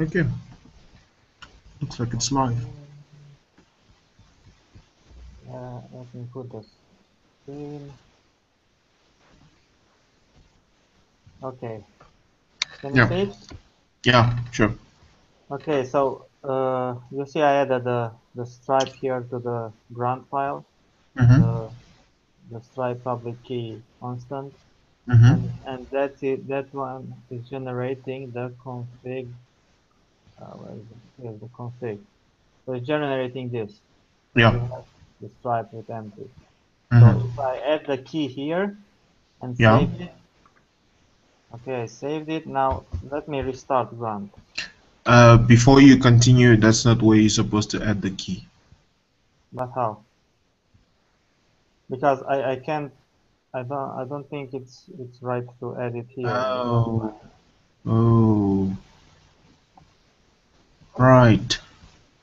Okay, looks like it's live. Let me put the screen. Okay, can you Yeah, see it? yeah, sure. Okay, so you see I added the stripe here to the ground file, Mm-hmm. the the stripe public key constant, Mm-hmm. and that's it. That one is generating the config. Where is it? Here's the config. So it's generating this. We Yeah. have the stripe with empty. So Mm-hmm. if I add the key here and Yeah. save it, okay, I saved it. Now let me restart ground. Before you continue, that's not where you're supposed to add the key. But how? Because I can't. I don't think it's right to add it here because Oh. Oh. Right.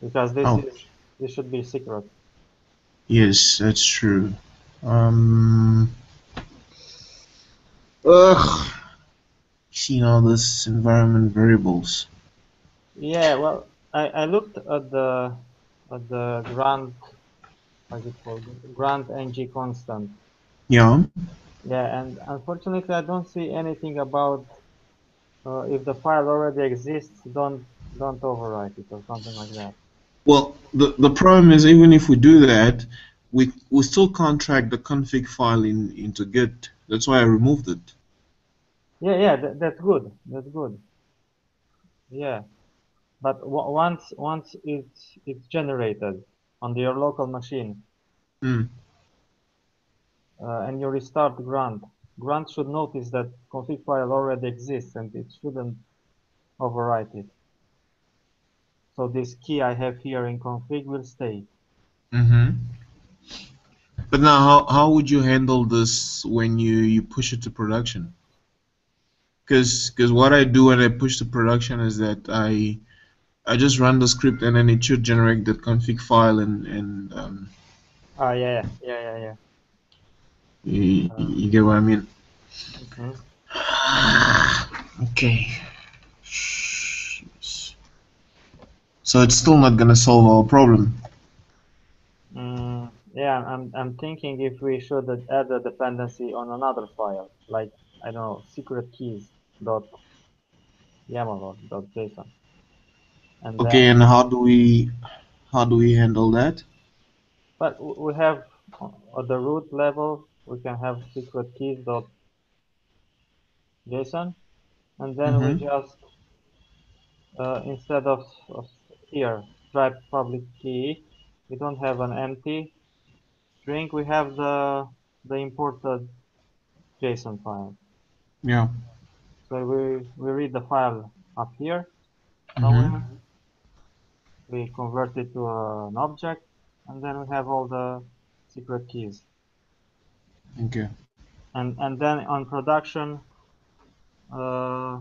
this Oh. is this should be secret. Yes, that's true. Um. Ugh. Seeing all this environment variables. Yeah, well, I looked at the grand, how's it called, grand ng constant. Yeah. Yeah, and unfortunately I don't see anything about if the file already exists, don't overwrite it or something like that. Well, the problem is even if we do that, we still can't track the config file into Git. That's why I removed it. Yeah, that's good. That's good. Yeah, but once it's generated on your local machine, Hmm. and you restart Grunt should notice that config file already exists and it shouldn't overwrite it. So this key I have here in config will stay. Mm-hmm. But now, how would you handle this when you push it to production? Because what I do when I push to production is that I just run the script and then it should generate the config file and Ah, yeah. you get what I mean? Mhm. Okay. So it's still not gonna solve our problem. Yeah, I'm thinking if we should add a dependency on another file, like I don't know, secret keys dot YAML or dot JSON, and Okay, then and how do we handle that? but we have at the root level we can have secret keys dot JSON, and then we Mm-hmm. just instead of here stripe public key, we don't have an empty string. We have the imported JSON file. Yeah. So we read the file up here Mm-hmm. somewhere. We convert it to an object, and then we have all the secret keys. Okay. And then on production, uh,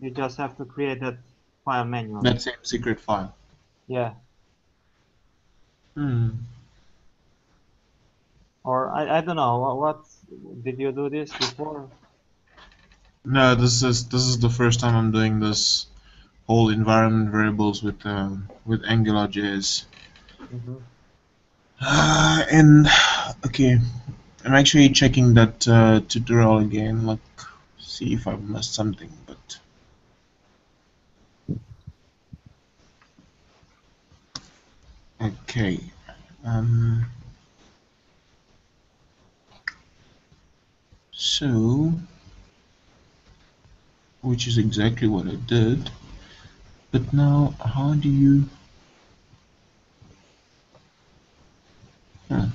you just have to create that file manually. That same secret file. Yeah. Hmm. Or I don't know. What did you do this before? No, this is the first time I'm doing this whole environment variables with AngularJS. Hmm. And okay, I'm actually checking that tutorial again, like see if I missed something. But okay, um, so which is exactly what I did. But now, how do you? Huh.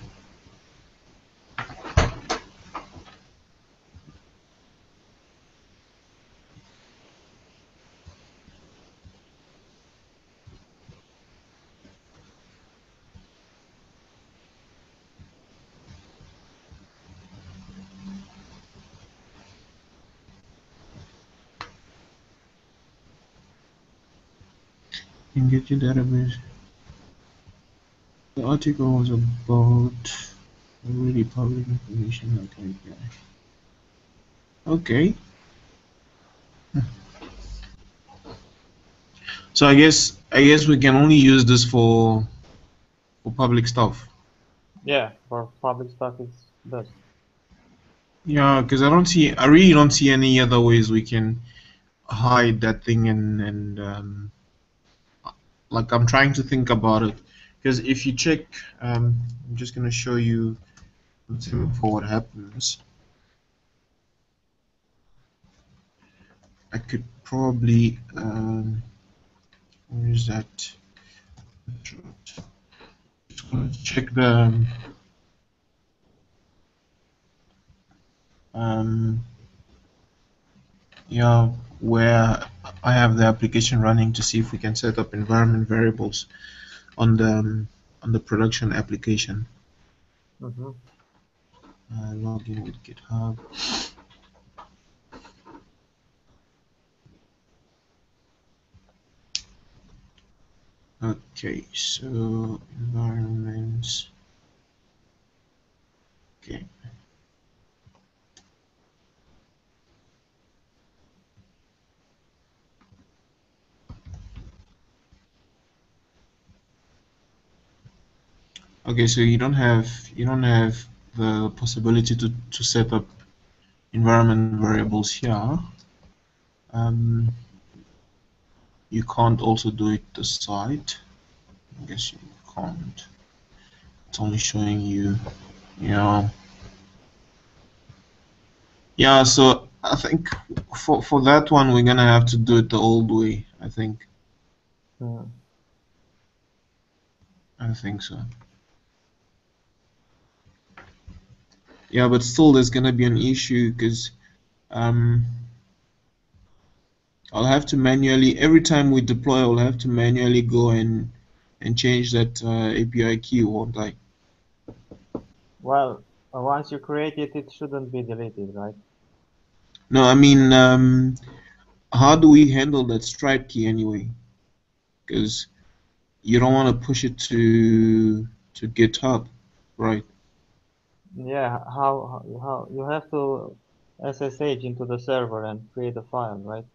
In get your database. The article was about already public information. Okay. Okay. So I guess we can only use this for public stuff. Yeah, for public stuff it's best. Yeah, because I really don't see any other ways we can hide that thing and like I'm trying to think about it. Because if you check, I'm just gonna show you for what happens. I could probably where is that? Just gonna check the um yeah where I have the application running to see if we can set up environment variables on the production application. Mm-hmm. Log in with GitHub. Okay, so environments. Okay. Okay, so you don't have the possibility to set up environment variables here. Um, you can't also do it the site. I guess you can't. It's only showing you, you know. Yeah, so I think for that one we're gonna have to do it the old way. I think. Mm. I think so. Yeah, but still there's gonna be an issue because um, I'll have to manually every time we deploy I'll have to manually go and change that API key, won't I? Well, once you create it, it shouldn't be deleted, right? No, I mean, how do we handle that stripe key anyway? Because you don't want to push it to GitHub, right? Yeah, how you have to SSH into the server and create a file, right?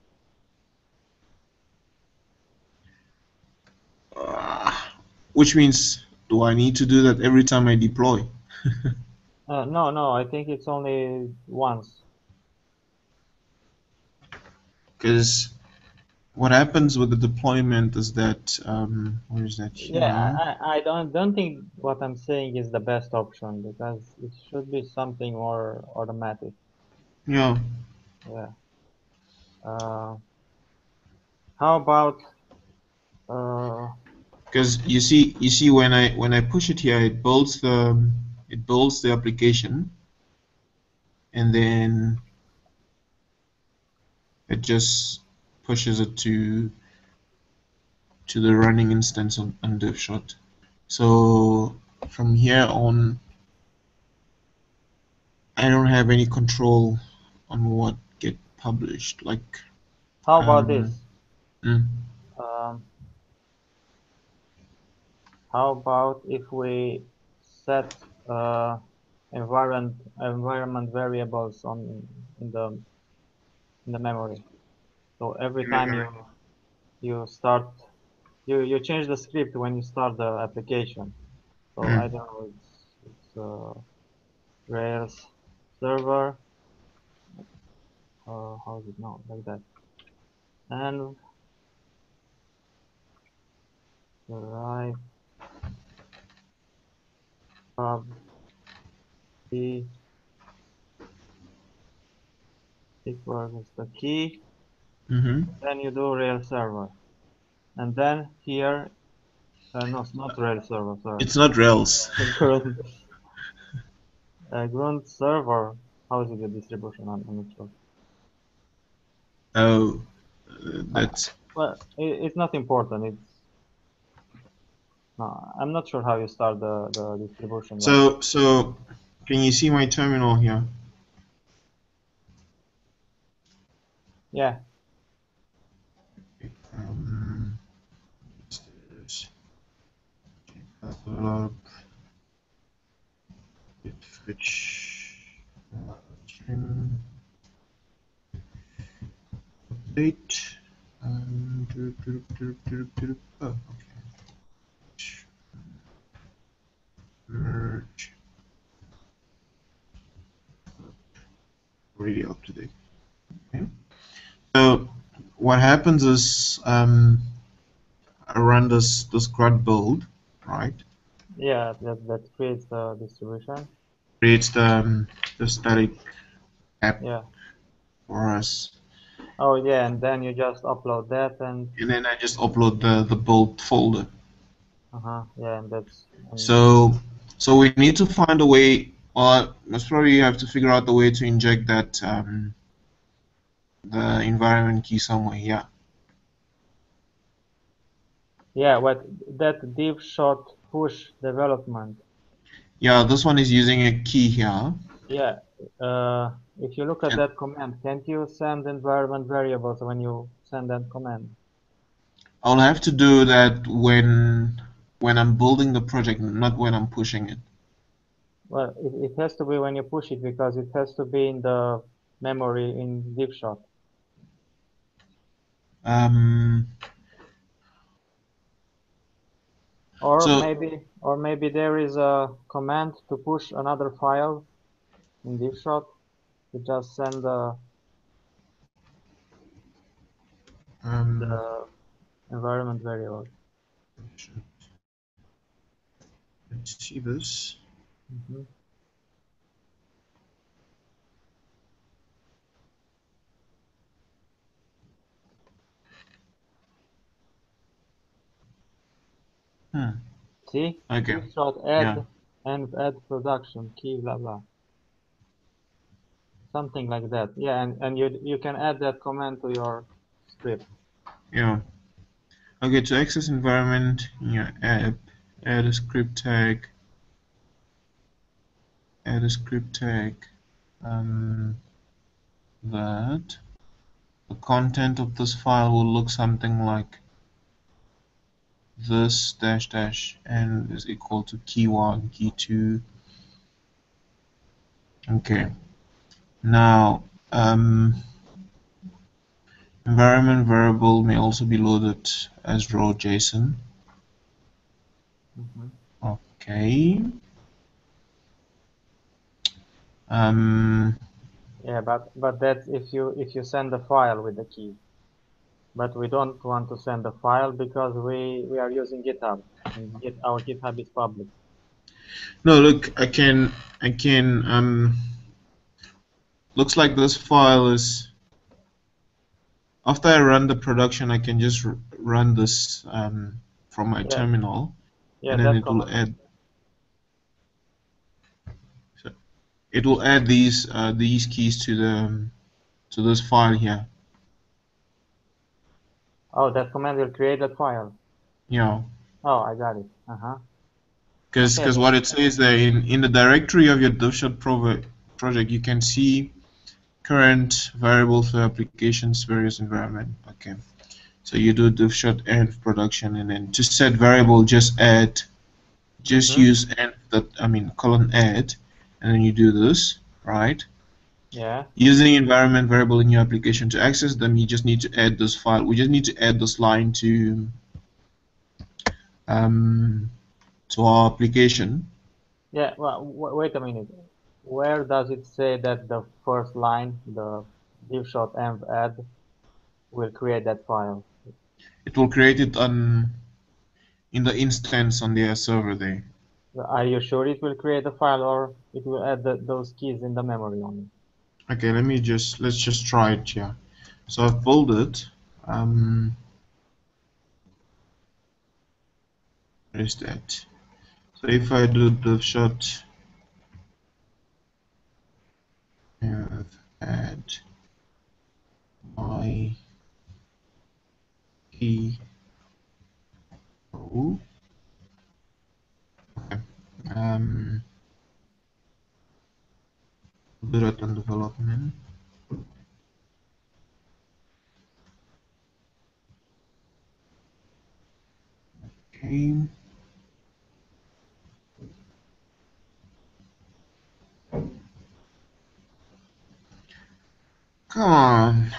Uh, which means, do I need to do that every time I deploy? No, no, I think it's only once. Because what happens with the deployment is that, where is that Yeah, here? I don't think what I'm saying is the best option because it should be something more automatic. Yeah, Yeah. Uh, how about uh, because you see when I push it here, it builds the application, and then it just pushes it to the running instance on DevShot. So from here on, I don't have any control on what get published. Like, how about um, this? mm, Um, how about if we set uh, environment variables on in the in the memory. So every time you start you change the script when you start the application. So I mm, don't know, it's Rails server. How is it now? Like that. And right pub key equals the key. mm-hmm. Then you do Rails server. And then here, no, it's not Rails server. Sorry. It's not Rails. Grunt, Grunt server. How is it the distribution? I'm not sure. Oh, Uh, that's well, it's not important. No, I'm not sure how you start the distribution, but so. Can you see my terminal here? yeah. Um, develop which string update and Oh, okay. Merge. Really up to date. Okay. So what happens is I run this CRUD build, right? Yeah, that creates the distribution. Creates the static app Yeah. for us, Oh yeah, and then you just upload that and and then I just upload the build folder. yeah, and that's So so we need to find a way, or most probably you have to figure out the way to inject that the environment key somewhere. Yeah. yeah, what that div shot push development. Yeah, this one is using a key here. Yeah, if you look at And that command, can't you send environment variables when you send that command? I'll have to do that when I'm building the project, not when I'm pushing it. Well, it has to be when you push it because it has to be in the memory in div shot. Um, so Or maybe there is a command to push another file in div shot. You just send um, the environment variable. let's see this. Hmm. Hmm. See, Okay. div shot Yeah. add and add production key blah blah, something like that. Yeah, and you can add that command to your script. Yeah. Okay. To access environment in your app, add a script tag. Add a script tag. Um, that the content of this file will look something like this dash dash n is equal to key 1, key 2. Okay. Now, environment variable may also be loaded as raw JSON. Hmm. Okay. Um, Yeah, but that's if you send the file with the key. But we don't want to send the file because we are using GitHub and our GitHub is public. no, look, looks like this file is, after I run the production, I can just run this from my Yeah, terminal, yeah, and then that command. so it will add these keys to this file here. Oh, that command will create that file. You know, Oh, I got it. Uh-huh. because Okay. what it says there in the directory of your DevShot project, you can see current variables for applications, various environment. Okay. So you do DevShot env production, and then to set variable, just Mm-hmm. use env that I mean colon add, and then you do this, right? Yeah. Using environment variable in your application to access them, you just need to add this file. We just need to add this line um, to our application. Yeah. Well, wait a minute. Where does it say that the first line, the divshot env add, will create that file? It will create it on in the instance on their server there. Are you sure it will create the file or it will add those keys in the memory only? Okay, let's just try it here. So I've pulled it. Where is that? So if I do the shot add my key. Oh, okay. Um, do that on development. Okay. Come on.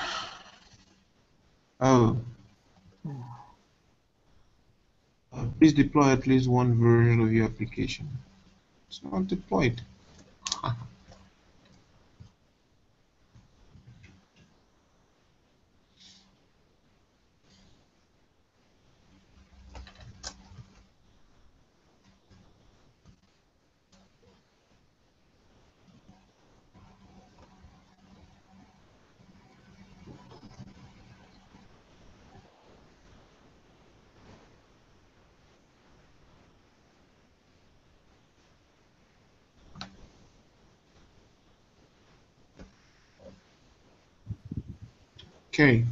Oh, Please deploy at least one version of your application. It's not deployed. Okay.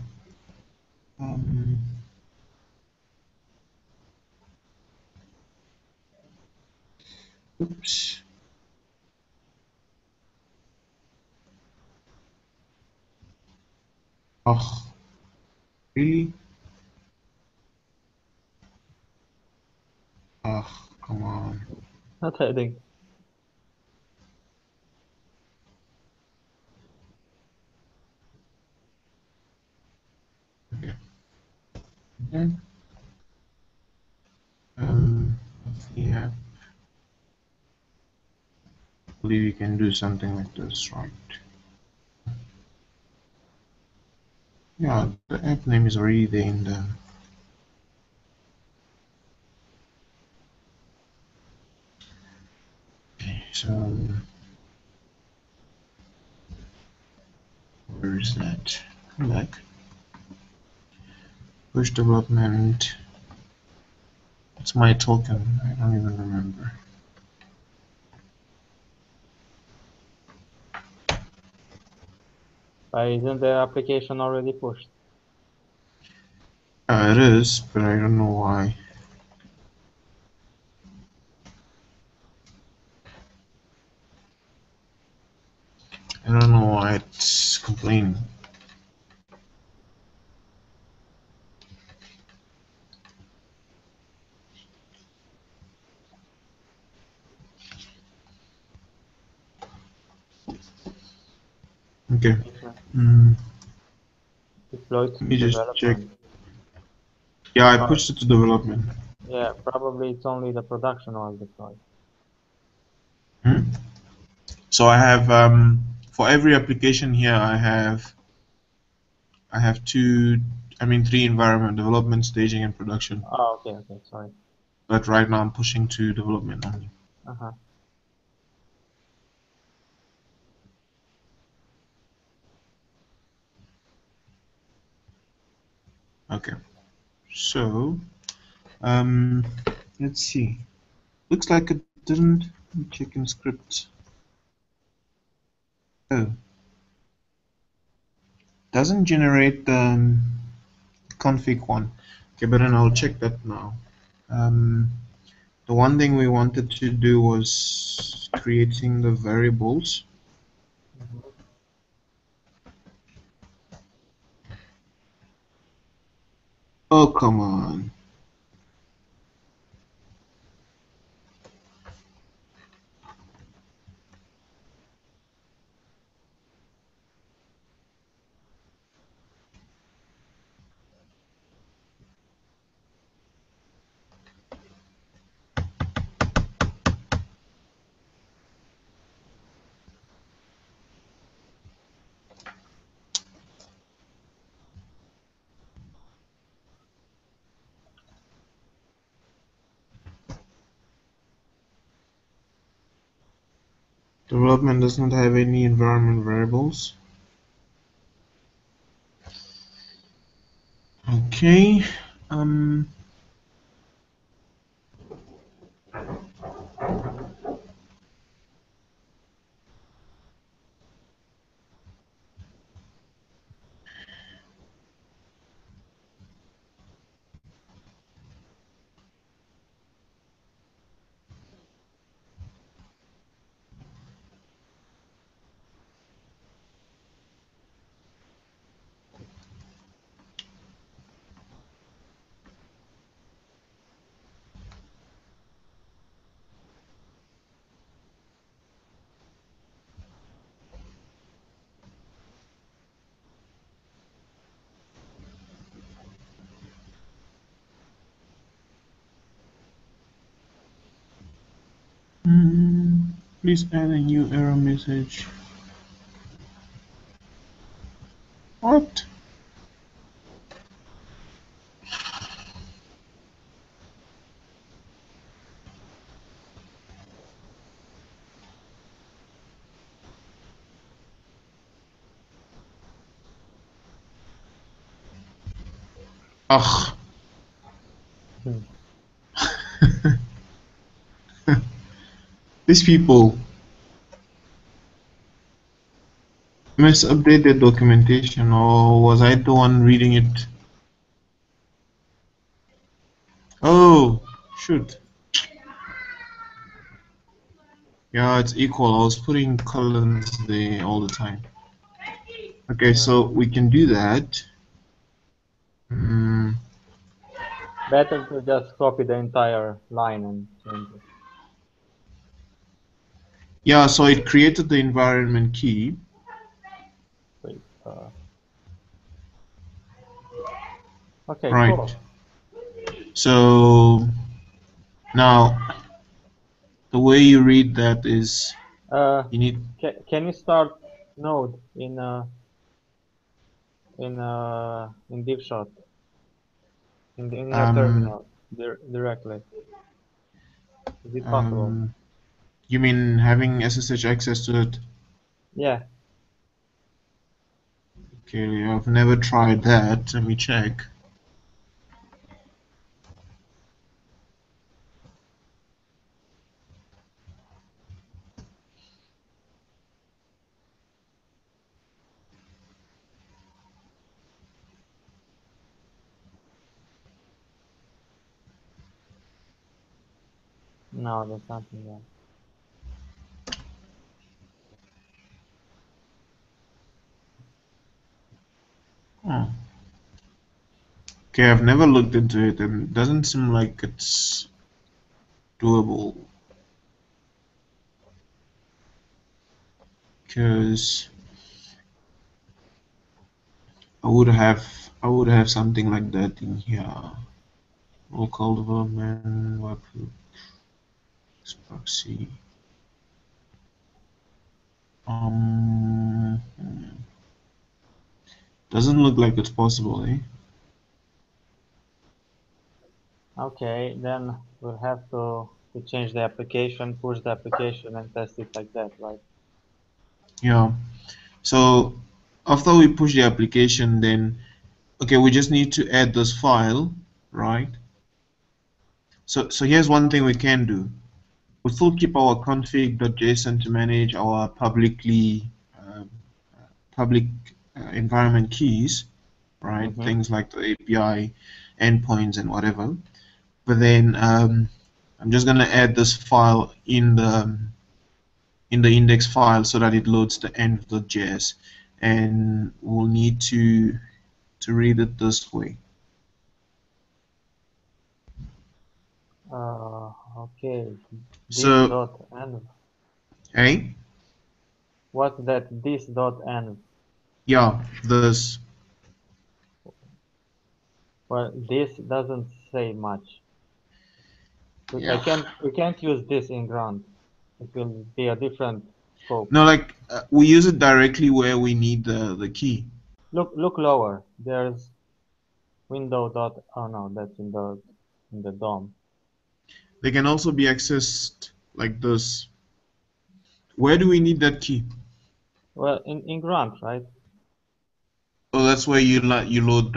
Um, oops. Oh, really? Oh, come on. Not heading. Okay. Then, um, yeah, I believe you can do something like this, right? Yeah, the app name is already there in the. Okay, so where is that? Come back. Push development. It's my token. I don't even remember. Why isn't the application already pushed? It is, but I don't know why. I don't know why it's complaining. Okay. Mm, Deployed let to me just check. development. Yeah, I Oh, pushed it to development. yeah, probably it's only the production was deployed. Hmm? So I have for every application here I have two, I mean three environment: development, staging, and production. Oh, okay, okay, sorry. But right now I'm pushing to development only. Uh-huh. Okay. So um, let's see. Looks like it didn't. Let me check in script. Oh, doesn't generate the config one. Okay, but then I'll check that now. Um, the one thing we wanted to do was creating the variables. Mhm. Oh, come on. Development does not have any environment variables. Okay. Um, Please add a new error message. What? Ugh. Hmm. These people must update their documentation, or was I the one reading it? Oh, shoot. Yeah, it's equal. I was putting colons there all the time. Okay, so we can do that. Mm, Better to just copy the entire line and change it. yeah, so it created the environment key. Wait, okay, Right. cool. So now the way you read that is Uh, you need can you start node in DivShot in your um terminal directly? Is it possible? um you mean having SSH access to it? Yeah. Okay, I've never tried that. Let me check. No, there's nothing there. Oh. Okay, I've never looked into it and it doesn't seem like it's doable because I would have something like that in here. Local development, web proxy. Um, doesn't look like it's possible, eh? Okay, then we'll have to change the application, push the application, and test it like that, right? Yeah. So after we push the application, then okay, we just need to add this file, right? So here's one thing we can do. We still keep our config.json to manage our public environment keys, right? Mm-hmm. Things like the API endpoints and whatever. But then I'm just gonna add this file in the index file so that it loads the end.js, and we'll need to read it this way. Okay. This So, dot env. hey, What's that? This dot env. yeah, this, Well, this doesn't say much. yeah. We can't use this in ground. It will be a different scope. No, like we use it directly where we need the key. Look lower. There's window dot. Oh no, that's in the DOM. They can also be accessed like this. Where do we need that key? Well, in ground, right? Oh, that's where you load.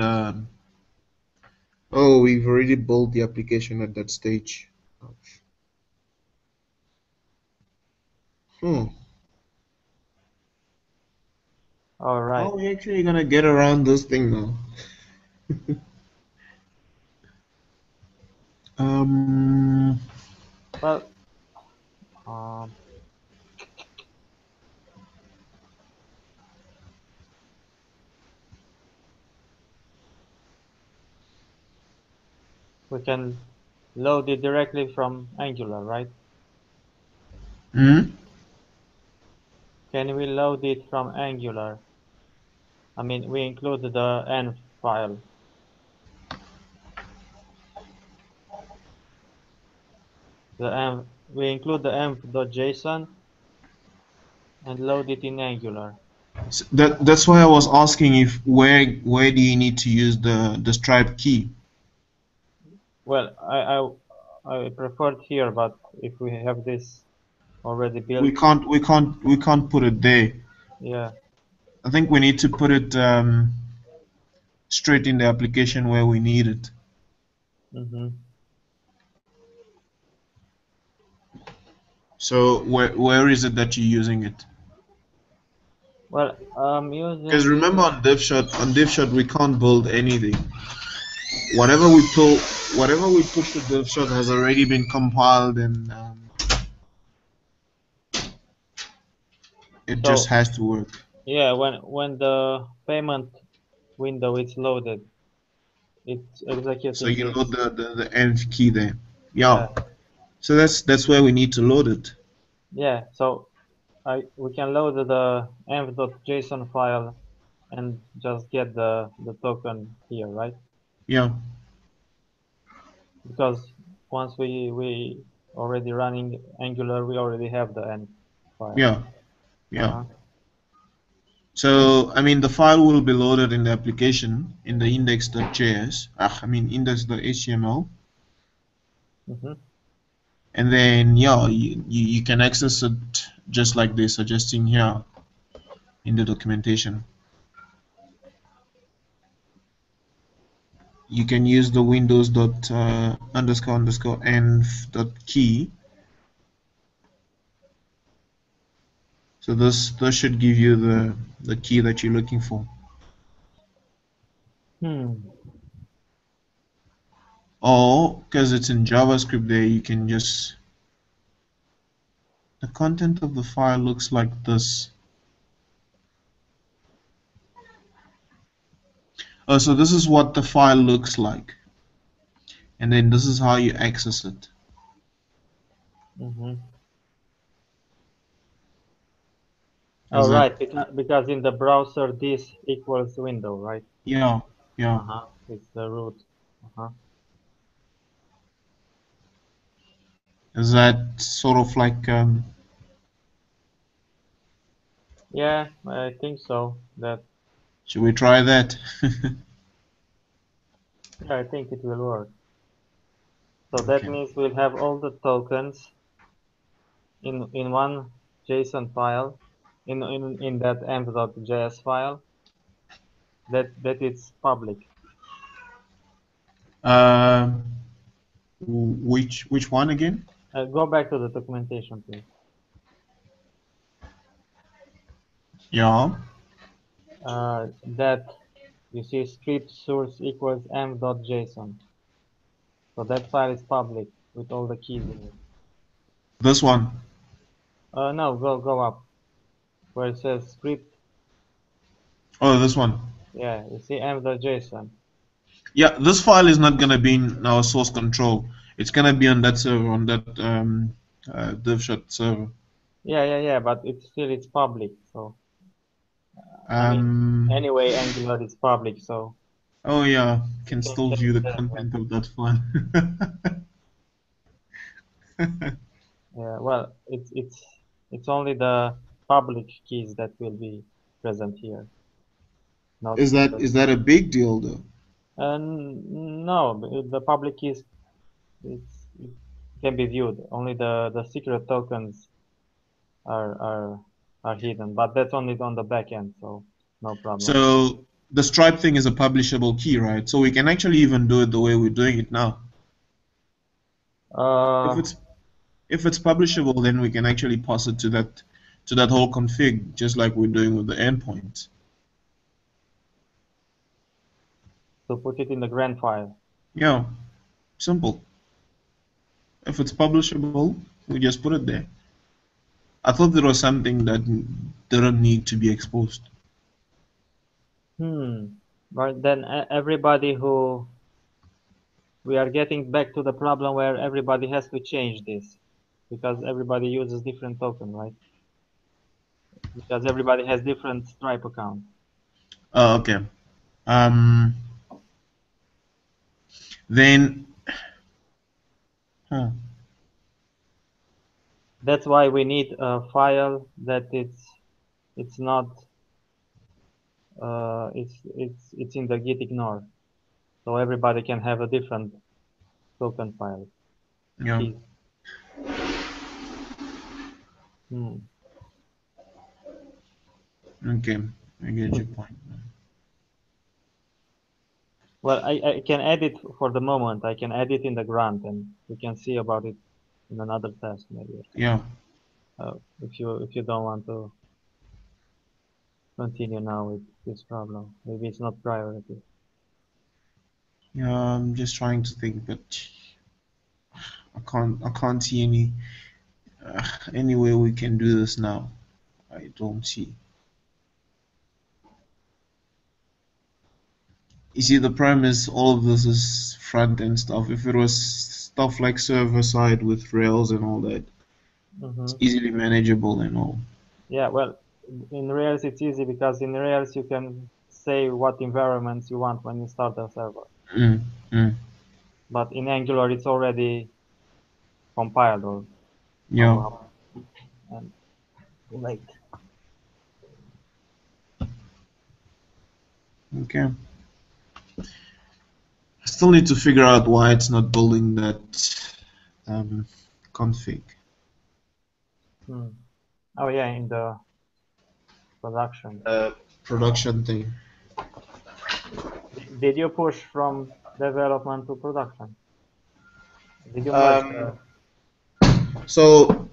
Oh, we've already built the application at that stage. Ouch. Hmm. All How right. are we actually gonna get around this thing now? Um. Well, um, we can load it directly from Angular, right? Hmm? Can we load it from Angular? I mean, we include the env file. The we include the env.json and load it in Angular. So that's why I was asking if where do you need to use the stripe key? Well, I preferred here, but if we have this already built, We can't put it there. yeah. I think we need to put it straight in the application where we need it. Mm-hmm. So where is it that you're using it? Well, I'm Because using remember it. on DivShot we can't build anything. Whatever we pull, whatever we push to DivShot has already been compiled and it just So has to work. yeah, when the payment window is loaded, it's So executing you load this. the env key there. Yeah. Yeah, So that's where we need to load it. yeah. So we can load the env.json file and just get the token here, right? Yeah. Because once we already running Angular, we already have the env file. Yeah. Yeah. Uh-huh. So I mean the file will be loaded in the application in the index.js. I mean index.html. Mm-hmm. And then yeah, you can access it just like they're suggesting here in the documentation. You can use the windows dot underscore underscore env dot key. So this should give you the key that you're looking for. Hmm. Or because it's in JavaScript there, you can just the content of the file looks like this. Oh, so this is what the file looks like, and then this is how you access it. Mm-hmm. Oh, Is that right. Because in the browser, this equals window, right? yeah, yeah. Uh-huh. It's the root. Uh-huh. Is that sort of like Yeah, I think so. That should we try that? yeah, I think it will work. So that Okay. means we'll have all the tokens in one JSON file, in that env.js file that it's public. Um, which one again? Go back to the documentation, please. Yeah. That you see script source equals env.json. So that file is public with all the keys in it. This one. No, go up where it says script. Oh, this one. Yeah, you see env.json. Yeah, this file is not gonna be in our source control. It's gonna be on that server, on that DivShot server. Yeah. But it's public. So I mean, Um, anyway, Angular is public, so oh yeah, you can can still change view the that. Yeah. content of that file. Yeah. Well, it's only the public keys that will be present here, not Is that the. is that a big deal though? No, the public keys it can be viewed. Only the secret tokens are are are hidden, but that's only on the back end, so no problem. So the Stripe thing is a publishable key, right? So we can actually even do it the way we're doing it now. If Uh, it's if it's publishable, then we can actually pass it to that whole config, just like we're doing with the endpoints. to put it in the grand file. Yeah, simple. If it's publishable, we just put it there. I thought there was something that didn't need to be exposed. But then everybody who we are getting back to the problem where everybody has to change this because everybody uses different token, right? Because everybody has different Stripe account. Oh, okay. Um, then, huh. That's why we need a file that it's not it's in the git ignore, so everybody can have a different token file Yeah. keys. Hmm. Okay, I get your point. Well, I can add it for the moment. I can add it in the grant, and we can see about it in another test maybe or Yeah. something. If you don't want to continue now with this problem, maybe it's not priority. Yeah, I'm just trying to think, but I can't see any way we can do this now. I don't see. You see, the problem is all of this is front end stuff. If it was stuff like server side with Rails and all that, it's Hmm. easily manageable and all. Yeah, well, in Rails it's easy because in Rails you can say what environments you want when you start a server. Mm, mm, But in Angular it's already compiled or yeah. how and late. Okay. I still need to figure out why it's not building that um, config Hmm. Oh yeah, in the production. production thing. Did you push from development to production? Did you merge Um, so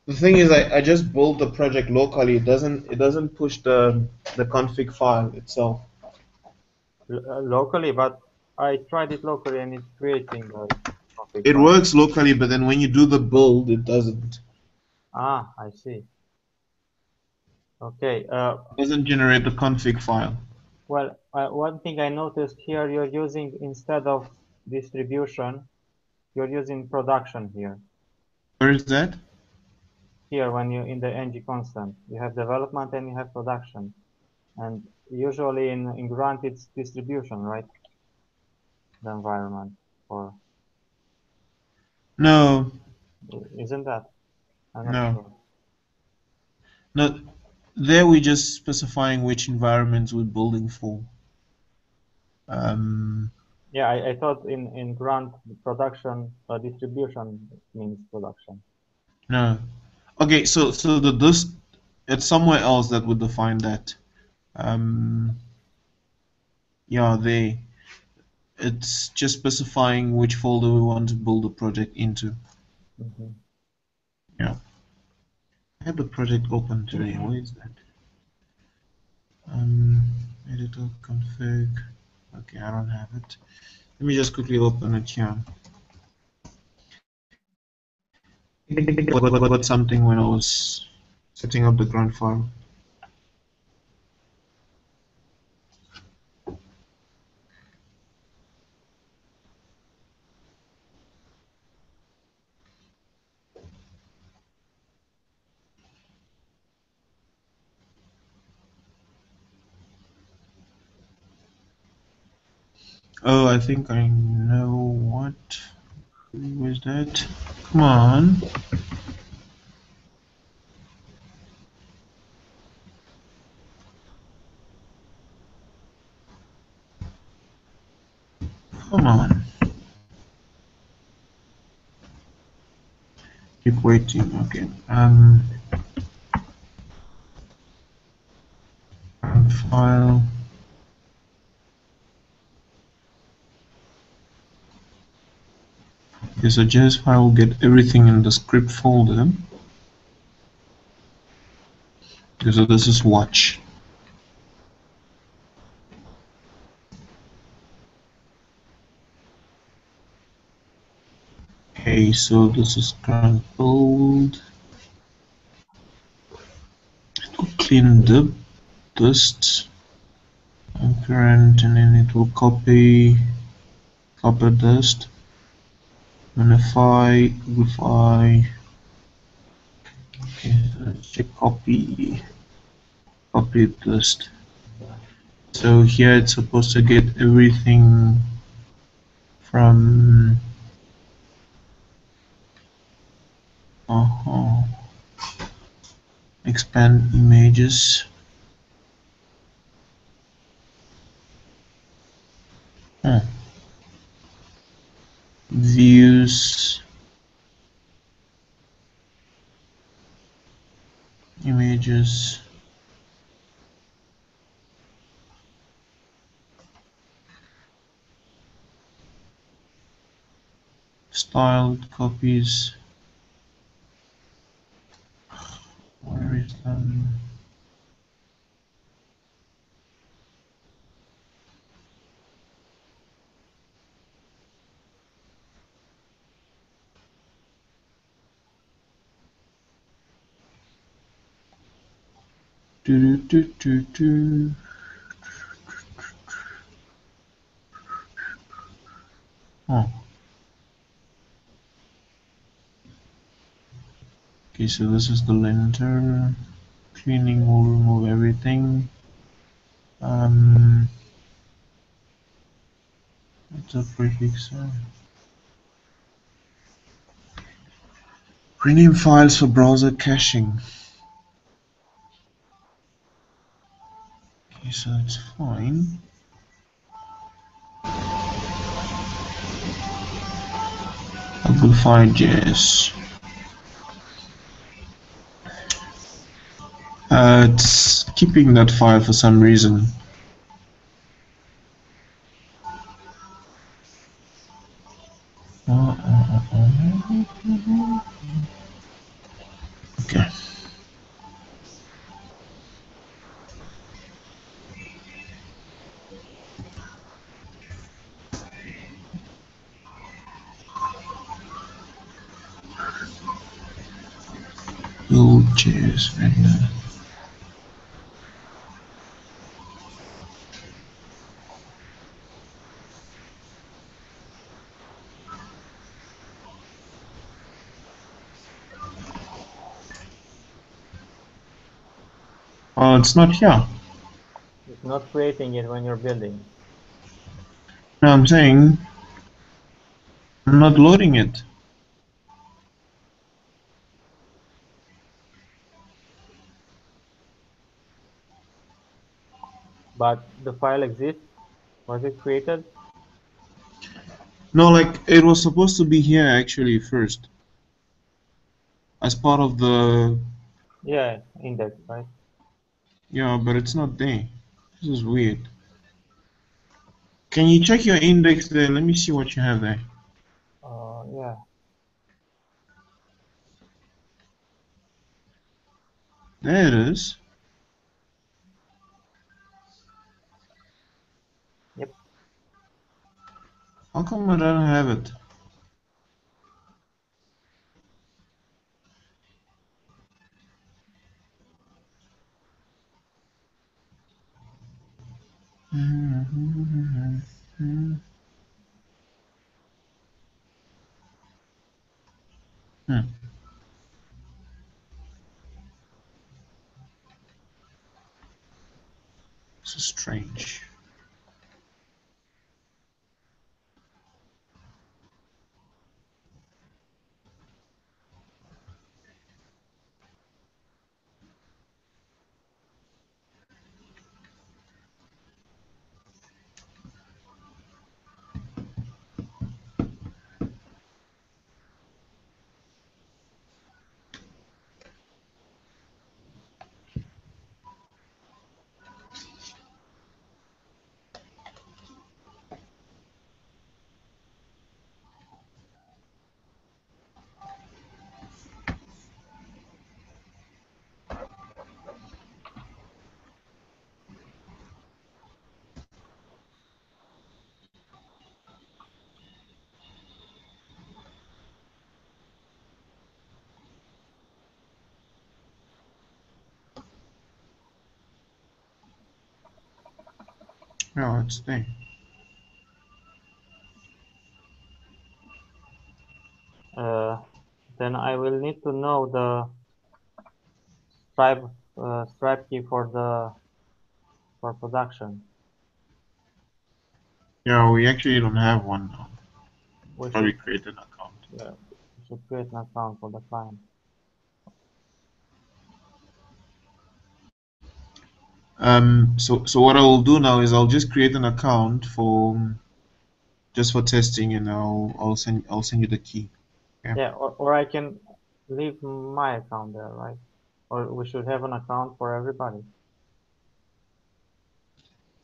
the thing is, I just built the project locally. It doesn't push the config file itself. locally? But I tried it locally and it's creating a config It file. works locally, but then when you do the build, it doesn't. Ah, I see. Okay. Doesn't generate the config file. Well, one thing I noticed here, you're using instead of distribution, you're using production here. Where is that? Here, when you in the ng constant, you have development and you have production. And usually in Grunt, it's distribution, right? The environment, or No, isn't that? I'm not no, sure. no. There we're just specifying which environments we're building for. Um, Yeah, I thought in Grunt, production distribution means production. no. Okay, so the this it's somewhere else that would define that. Um, yeah, they. It's just specifying which folder we want to build the project into. Hmm. Yeah. I have the project open today. Where is that? Um, editor config. Okay, I don't have it. Let me just quickly open it here. What something when I was setting up the grunt file. Oh, I think I know what. Where's that? Come on. Come on. Keep waiting. Okay. File. Okay, so just I will get everything in the script folder. Okay, so this is watch. Okay, so this is current build. Clean the dust current, and then it will copy dust. Unify, Googlify. Okay, so let's check copy dust. So here it's supposed to get everything from Uh-huh. Expand images. Huh. Views, images, styled copies. Where is that? Do do do do do. Oh, okay. So this is the linter. Cleaning will remove everything. Um, it's a prefix. Rename files for browser caching. Okay, so it's fine. Amplify.js. It's keeping that file for some reason. Okay. Build.js vendor. Oh, it's not here. It's not creating it when you're building. No, I'm saying I'm not loading it. But the file exists. Was it created? No, like it was supposed to be here actually first, as part of the Yeah, index, right? yeah, but it's not there. This is weird. Can you check your index there? Let me see what you have there. Yeah. There it is. Yep. How come I don't have it? Hmm. This is strange. No, it's there. Uh, then I will need to know the stripe stripe key for production. Yeah, we actually don't have one now. We Probably should create an account. we should create an account for the client. So what I will do now is I'll just create an account for just for testing, and I'll send you the key. Okay. Yeah, or I can leave my account there, right? Or we should have an account for everybody.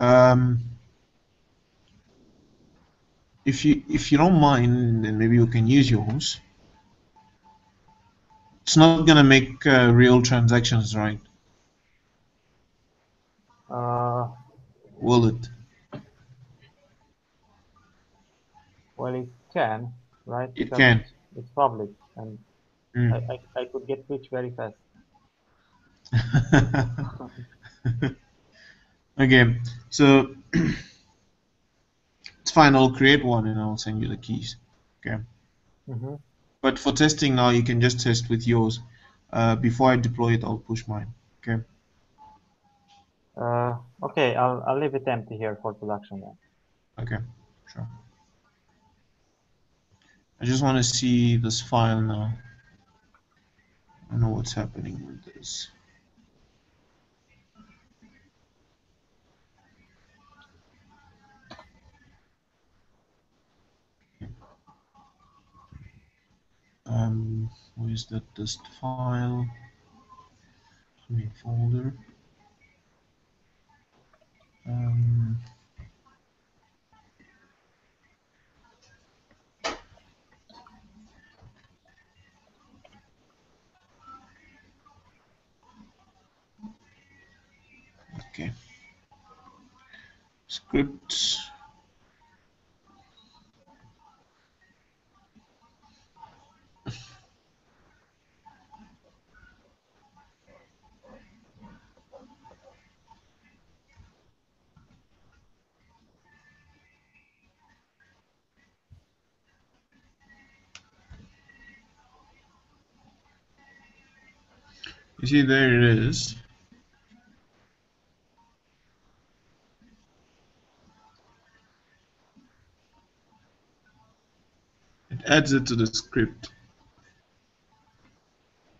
Um, if you don't mind, then maybe you can use yours. It's not gonna make real transactions, right? Uh, Will it? well, it can, right? It Because can. it's public, and I, Mm. I, I could get rich very fast. Okay, so it's fine. I'll create one and I'll send you the keys. Okay. Mm-hmm. But for testing now, you can just test with yours. Before I deploy it, I'll push mine. Okay. Okay, I'll leave it empty here for production then. Okay. Sure. I just want to see this file now. I don't know what's happening with this. Where's that dist file? Main folder. Um, okay. Scripts. You see, there it is. It adds it to the script.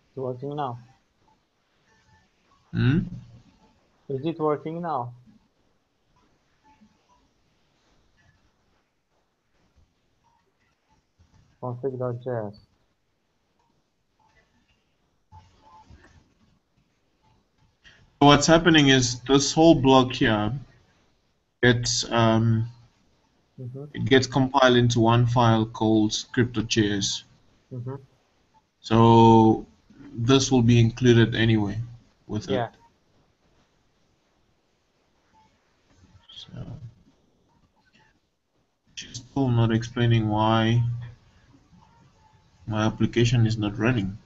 It's working now. Hmm? Is it working now? Config.js. What's happening is this whole block here gets Mm-hmm. it gets compiled into one file called script.js. Mm-hmm. So this will be included anyway with it. Yeah. So she's still not explaining why my application is not running,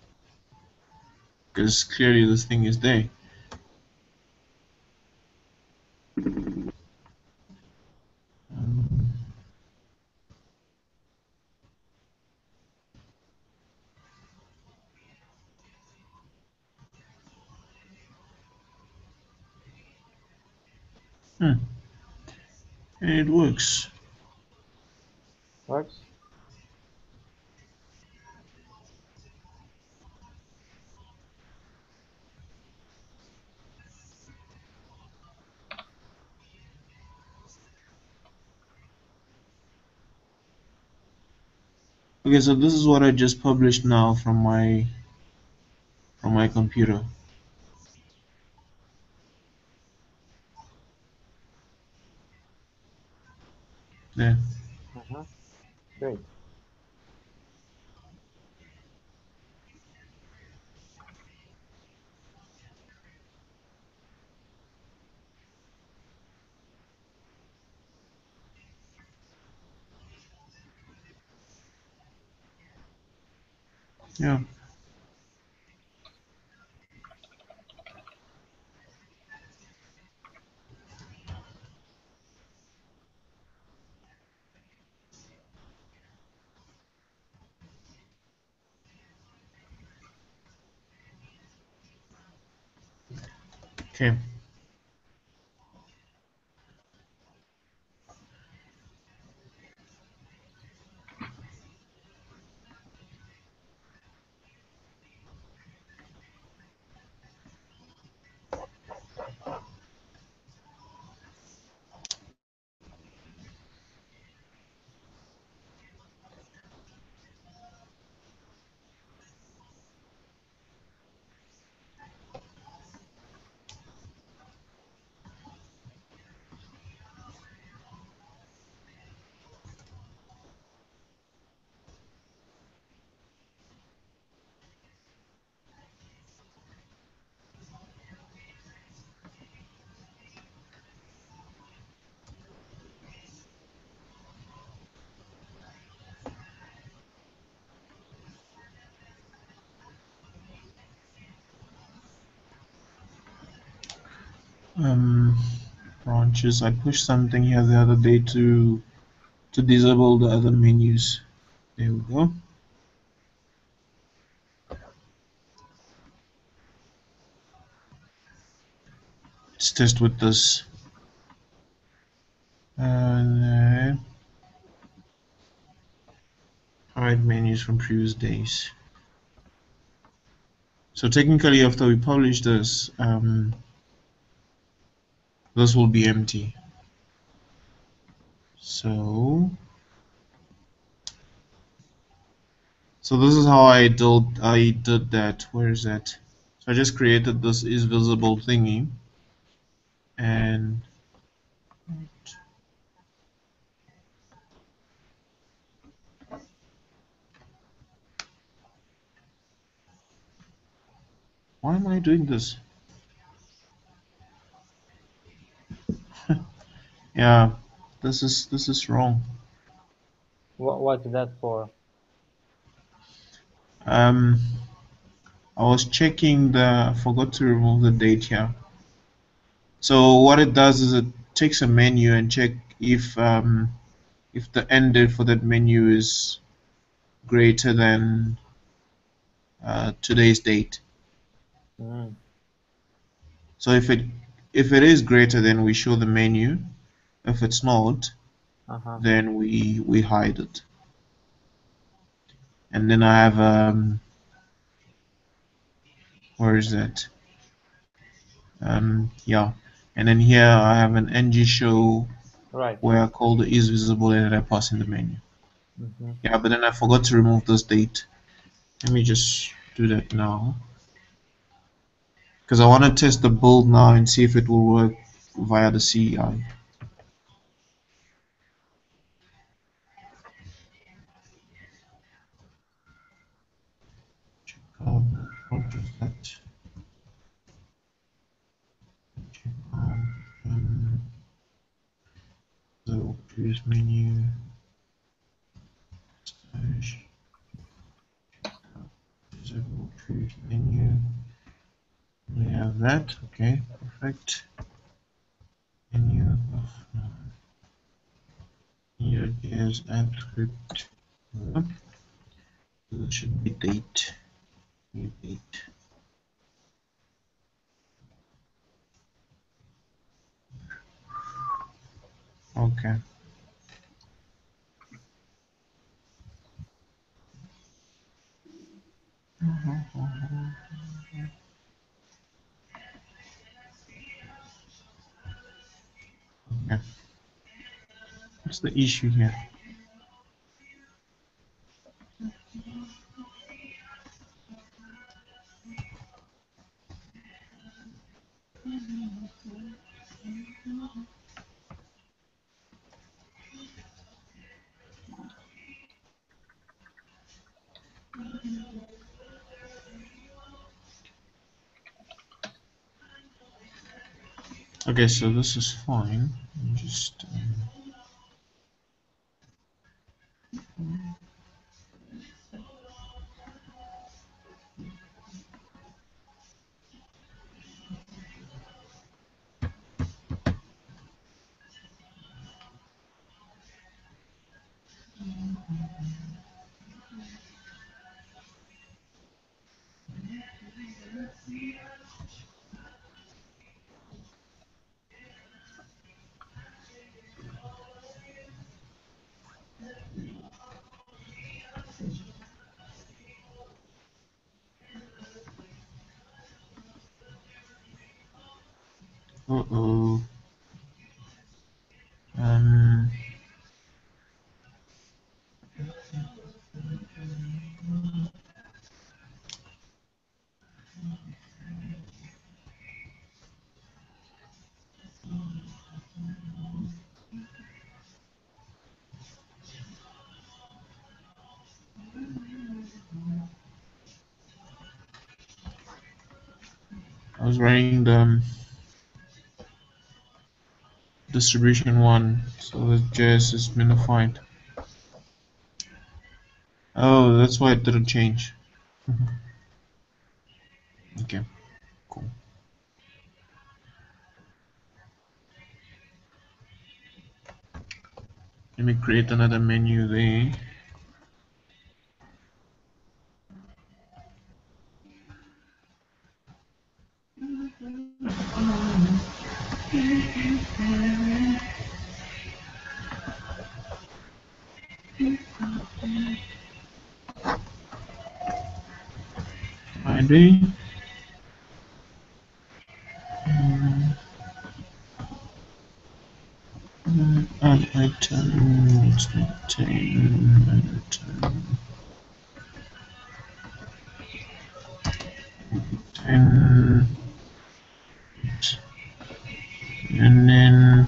because clearly this thing is there. Hmm. And it works. Works? Okay, so this is what I just published now from my computer. There. Uh-huh. Great. Yeah. Okay. Um, branches. I pushed something here the other day to disable the other menus. There we go. Let's test with this. And hide menus from previous days. So technically, after we publish this, this will be empty. So this is how I did that. Where is that? So I just created this is visible thingy, and why am I doing this? Yeah, this is wrong. What's that for? Um, I was checking I forgot to remove the date here. So what it does is it takes a menu and check if the end date for that menu is greater than today's date. Mm. So if it is greater, then we show the menu. If it's not, Uh-huh. then we hide it. And then I have where is that? Yeah. And then here I have an ng show Right. where I call the is visible and then I pass in the menu. Mm-hmm. Yeah, but then I forgot to remove this date. Let me just do that now. Because I want to test the build now and see if it will work via the CI. What is that? Check out the previous menu. Search. Disable previous menu. We have that. Okay, perfect. Menu of here is add script. This should be date. New date. Okay. Okay. What's the issue here? Okay, so this is fine. Just uh-oh. Um, I was writing the distribution one, so the JS is minified. Oh, that's why it didn't change. Okay, cool. Let me create another menu there. ID. Add item. Let's maintain item. And then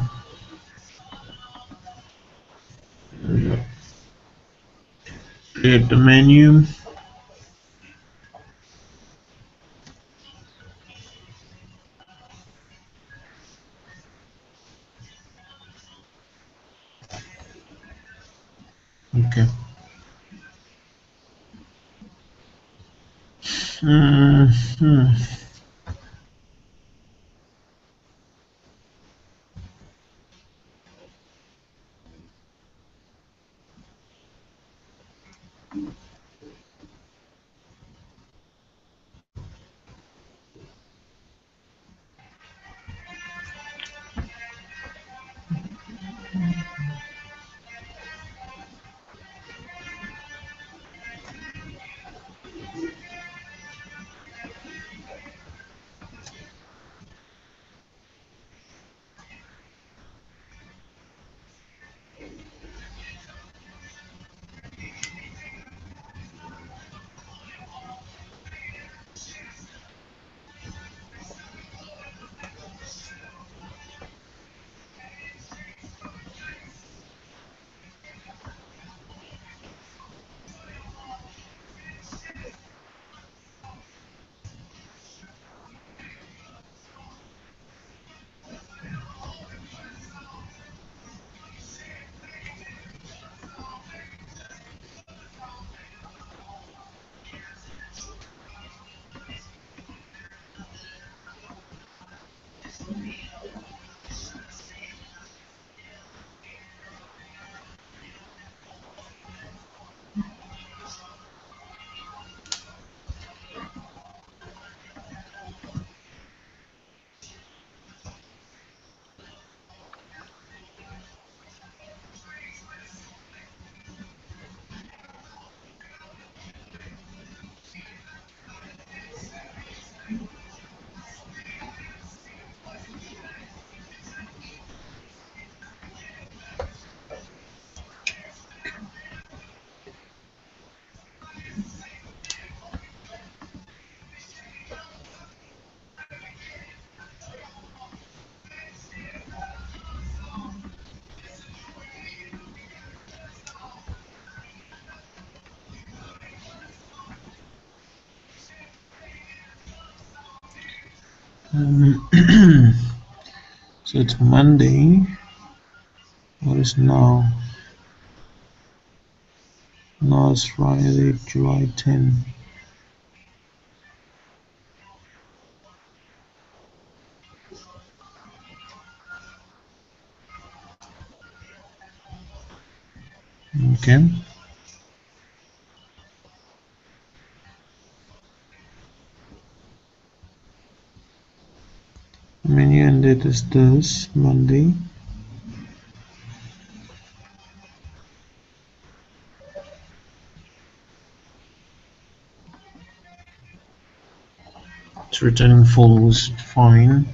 create the menu. Okay. Hmm. So it's Monday. What is now? Now it's Friday, July 10. Okay. Menu and date is this Monday. It's returning false. Fine.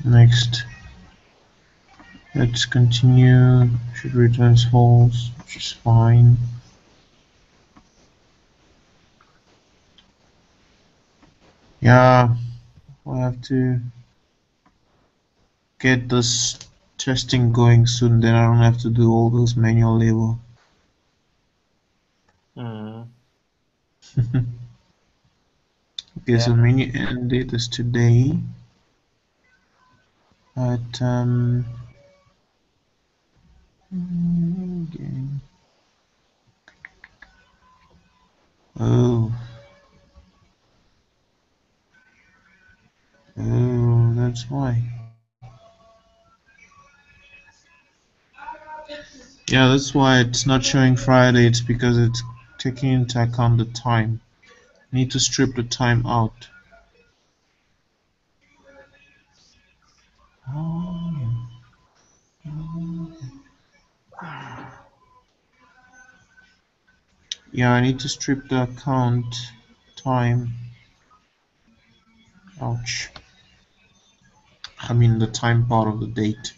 Next. Let's continue. Should return false, which is fine. Yeah, I have to get this testing going soon, then I don't have to do all those manual labor. Okay, so Yeah. menu end date is today at okay. Oh, that's why. Yeah, that's why it's not showing Friday. It's because it's taking into account the time. Need to strip the time out. Oh, yeah, I need to strip the account time. Ouch. I mean the time part of the date.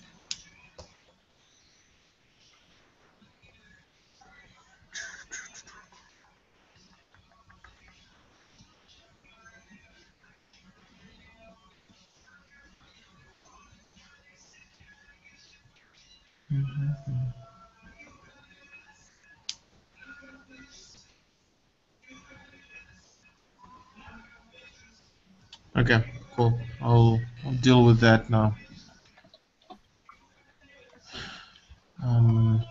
Okay, cool. I'll deal with that now. Um,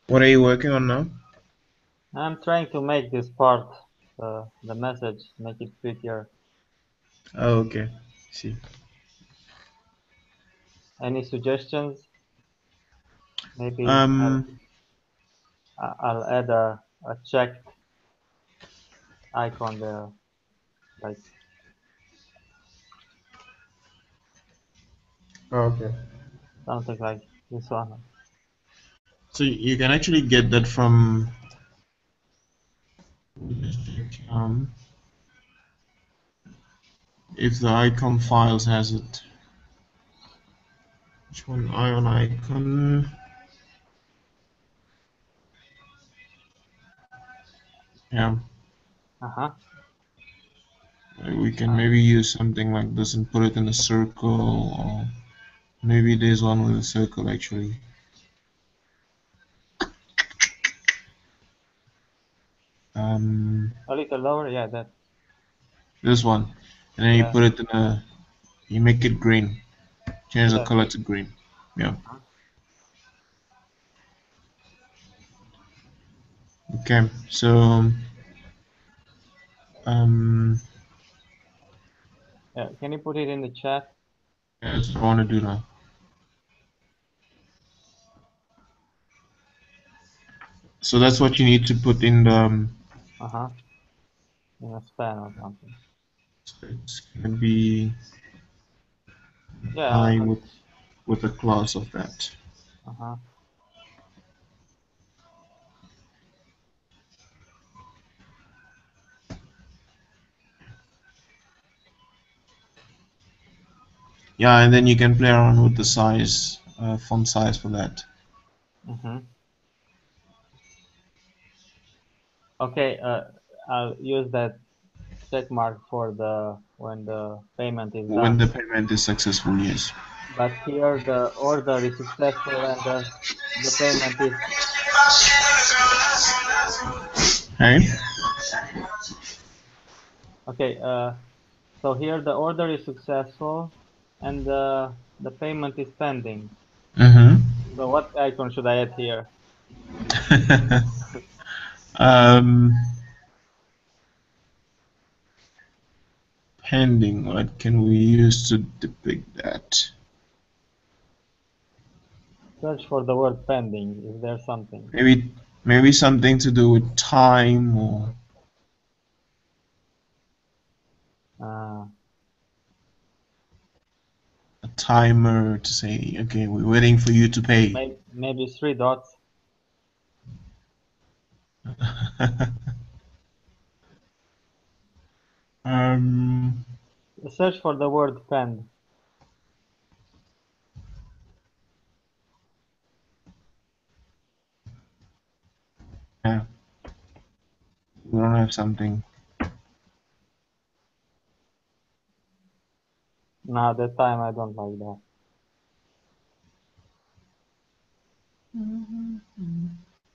what are you working on now? I'm trying to make this part, the message, make it prettier. Oh, okay. See. Any suggestions? Maybe Um, I'll add a checked icon there, like okay. something like this one. So you can actually get that from if the icon files has it. Which one? Ion icon. Yeah. Uh-huh. We can maybe use something like this and put it in a circle, or maybe there's one with a circle actually. A little lower, yeah, that, This one, and then you yeah, put it in a, you make it green, change the that. color to green. Yeah. Uh-huh. Okay. So um, Yeah, can you put it in the chat? yeah, that's what I want to do now. So that's what you need to put in the. Uh-huh. In a span or something. It's gonna be Yeah, I with a class of that. uh-huh. Yeah, and then you can play around with the size, font size for that. Mm-hmm. Okay, I'll use that check mark for the when the payment is When done. the payment is successful, yes. But here the order is successful and the payment is Hey. okay. So here the order is successful and the payment is pending. Mm-hmm. So what icon should I add here? um, pending. What can we use to depict that? Search for the word pending. Is there something? Maybe something to do with time or Uh, a timer to say, okay, we're waiting for you to pay. maybe three dots. um, Search for the word pend. yeah, we don't have something. Nah, that time I don't like that.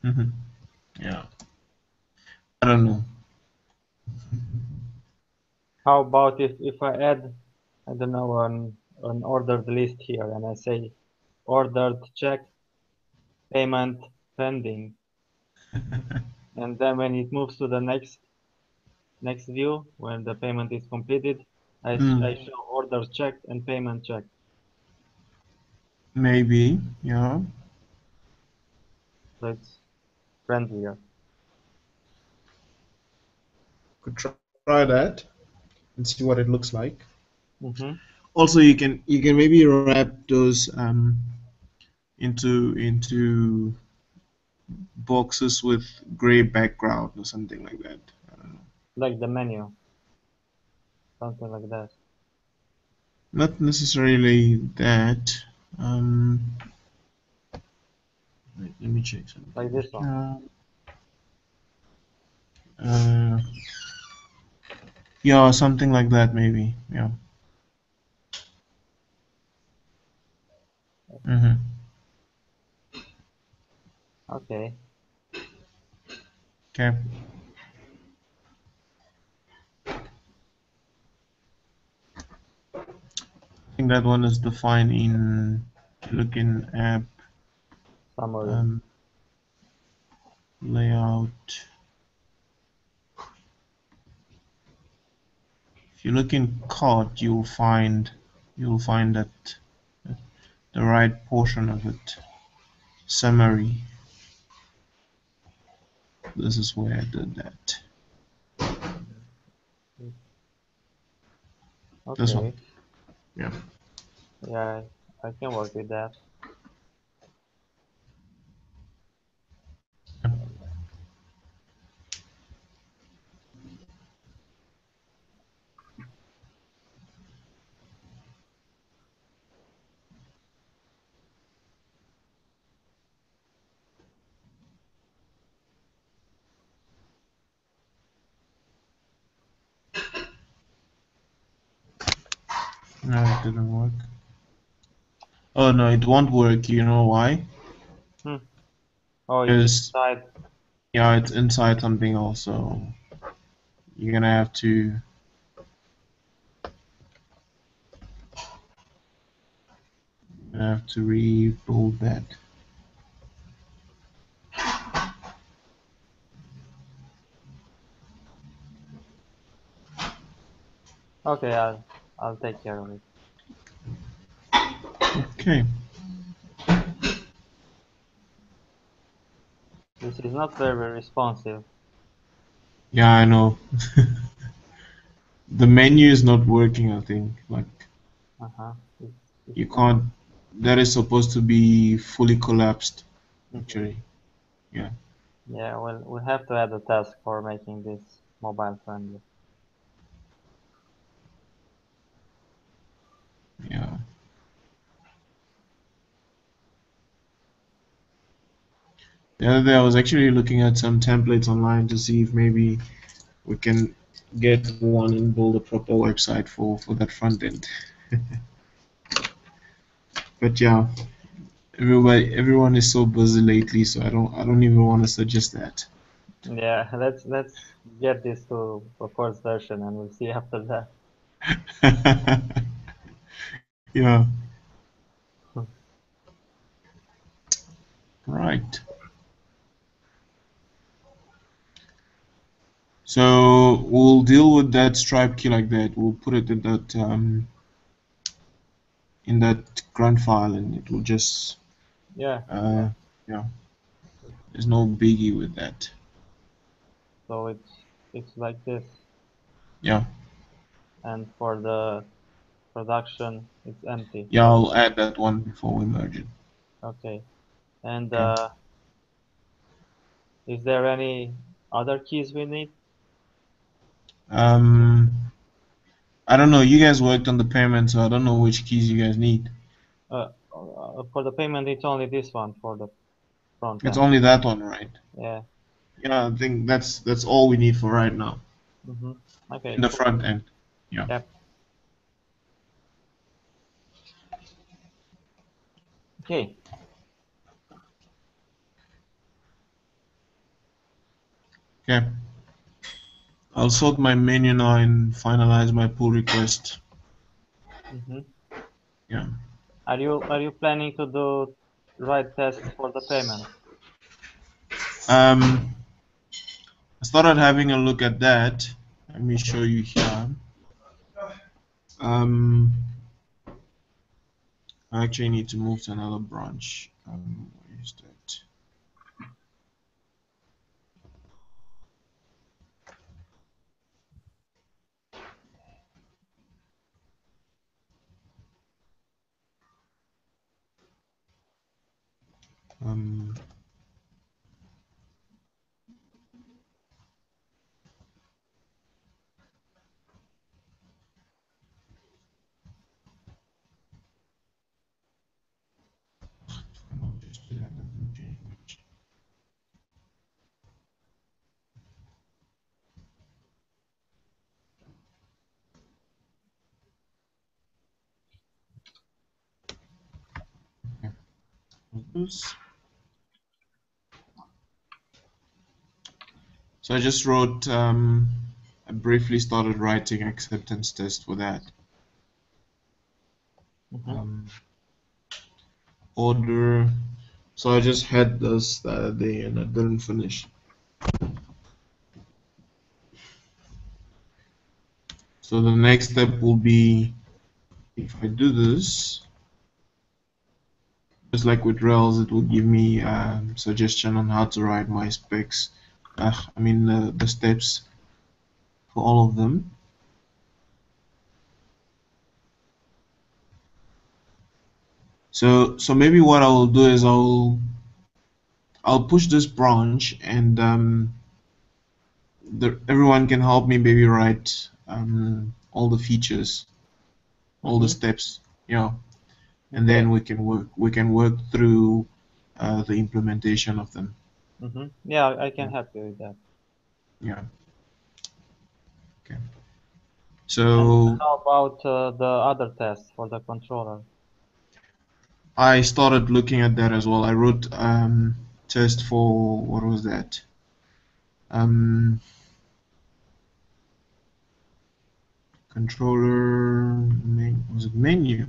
Hmm. Yeah, I don't know. How about if I add, I don't know, an ordered list here and I say ordered check payment pending, and then when it moves to the next next view, when the payment is completed, I show orders checked and payment checked. Maybe, yeah. So it's friendlier. Could try that and see what it looks like. Mm-hmm. Also, you can maybe wrap those into boxes with gray background or something like that. I don't know. Like the menu, something like that. Not necessarily that. Um, Wait, let me check Like something. this one. Uh, yeah, something like that maybe. Yeah. Mm-hmm. Okay. Okay. I think that one is defined in looking app Summary. um, layout. If you look in cart, you'll find that the right portion of it. Summary. This is where I did that. This one. Okay. Yeah. Yeah, I can work with that. No, it didn't work. Oh no, it won't work. You know why? Hmm. Oh, it's Because inside. yeah, it's inside something else. So you're gonna have to rebuild that. Okay, I'll take care of it. Okay. This is not very responsive. Yeah, I know. The menu is not working. I think like Uh-huh. It's you kind of. can't. That is supposed to be fully collapsed. Mhm. Actually, yeah, Yeah, well, we have to add a task for making this mobile friendly. yeah. The other day I was actually looking at some templates online to see if maybe we can get one and build a proper website for that front end. But yeah, everyone is so busy lately, so I don't even want to suggest that. Yeah, let's get this to a first version and we'll see after that. Yeah, right. So we'll deal with that stripe key like that. We'll put it in that grunt file, and it will just Yeah, uh, yeah. There's no biggie with that. so it's like this. Yeah, And for the production, it's empty. yeah. I'll add that one before we merge it. Okay. And Okay. is there any other keys we need? Um, I don't know. You guys worked on the payment, so I don't know which keys you guys need. For the payment, it's only this one for the front It's end. only that one, right? Yeah. Yeah, I think that's all we need for right now Mm-hmm. in Okay, the cool. front end. Yeah. Yep. Okay. Okay. I'll sort my menu now and finalize my pull request. Mm-hmm. Yeah. Are you planning to do write tests for the payment? I started having a look at that. let me show you here. Um, I actually need to move to another branch. Where is that? Um, no, just do that, doesn't change much. Okay. This. So I just wrote. I briefly started writing acceptance test for that. Mm-hmm. Um, order. So I just had this the other day and I didn't finish. So the next step will be if I do this, just like with Rails, it will give me suggestion on how to write my specs. The steps for all of them. So maybe what I will do is I'll push this branch and everyone can help me maybe write all the features, all the Mm-hmm. steps, and Okay. then we can work through the implementation of them. Mm-hmm. Yeah, I Yeah. can help you with that. Yeah. Okay. And So how about the other test for the controller? I started looking at that as well. I wrote test for what was that? Um, controller was it menu?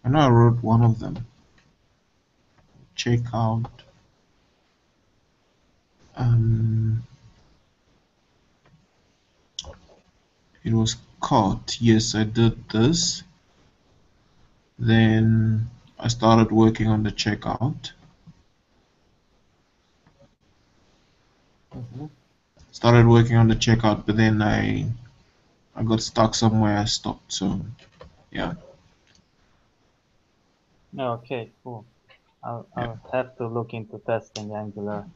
I know I wrote one of them. Checkout. Um, it was caught. Yes, I did this. Then I started working on the checkout. Mm-hmm. Started working on the checkout, but then I got stuck somewhere. I stopped. So yeah. Okay, cool. Yeah. I'll have to look into testing Angular.